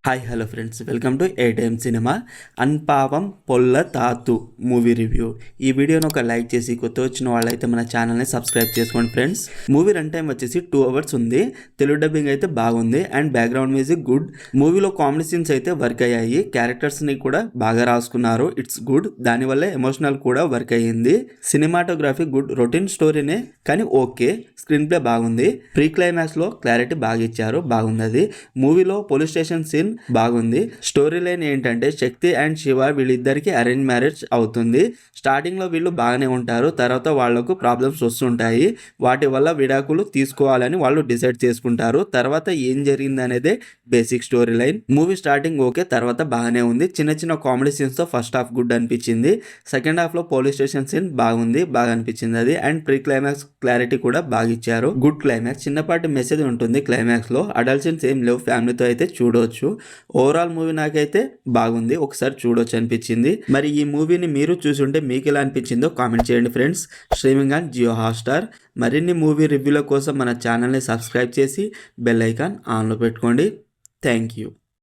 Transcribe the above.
Hi hello friends, welcome to ATM cinema. అన్పావం పొల్ల తాతు మూవీ రివ్యూ. ఈ వీడియోని ఒక లైక్ చేసి కొత్త వచ్చిన వాళ్ళైతే మన ఛానల్ని సబ్స్క్రైబ్ చేసుకోండి ఫ్రెండ్స్. మూవీ రన్ టైం వచ్చేసి 2 hours ఉంది. తెలుగు డబ్బింగ్ అయితే బాగుంది అండ్ బ్యాక్గ్రౌండ్ మ్యూజిక్ గుడ్. మూవీలో కామెడీ సీన్స్ అయితే వర్క్ అయ్యాయి. క్యారెక్టర్స్ని కూడా బాగా రాసుకున్నారు. It's good. దానివల్ల ఎమోషనల్ కూడా వర్క్ అయ్యింది. Cinematography good. రొటీన్ స్టోరీనే కానీ ఓకే. స్క్రీన్ ప్లే బాగుంది. ప్రీ క్లైమాక్స్లో క్లారిటీ బాగా ఇచ్చారు, బాగుంది అది. మూవీలో పోలీస్ స్టేషన్ సీన్ బాగుంది. స్టోరీ లైన్ ఏంటంటే శక్తి అండ్ శివ వీళ్ళిద్దరికి అరేంజ్ మ్యారేజ్ అవుతుంది. స్టార్టింగ్లో వీళ్ళు బాగానే ఉంటారు, తర్వాత వాళ్లకు ప్రాబ్లమ్స్ వస్తుంటాయి. వాటి వల్ల విడాకులు తీసుకోవాలని వాళ్ళు డిసైడ్ చేసుకుంటారు. తర్వాత ఏం జరిగింది అనేదే basic story line. Movie starting okay, తర్వాత బాగానే ఉంది. చిన్న చిన్న కామెడీ సీన్స్తో ఫస్ట్ హాఫ్ గుడ్ అనిపించింది. సెకండ్ హాఫ్లో పోలీస్ స్టేషన్ సీన్ బాగుంది, బాగా అనిపించింది అది. అండ్ ప్రీ క్లైమాక్స్ క్లారిటీ కూడా బాగా ఇచ్చారు. Good climax. చిన్నపాటి మెసేజ్ ఉంటుంది క్లైమాక్స్లో. అడల్ట్ సీన్స్ ఏం లేవు, ఫ్యామిలీతో అయితే చూడవచ్చు. ఓవరాల్ మూవీ నాకైతే బాగుంది, ఒకసారి చూడొచ్చు అనిపించింది. మరి ఈ మూవీని మీరు చూసుంటే మీకు ఎలా అనిపించిందో కామెంట్ చేయండి friends. Streaming on Jio Hotstar. మరిన్ని మూవీ రివ్యూల కోసం మన ఛానల్ని సబ్స్క్రైబ్ చేసి బెల్ ఐకాన్ ఆన్లో పెట్టుకోండి. Thank you.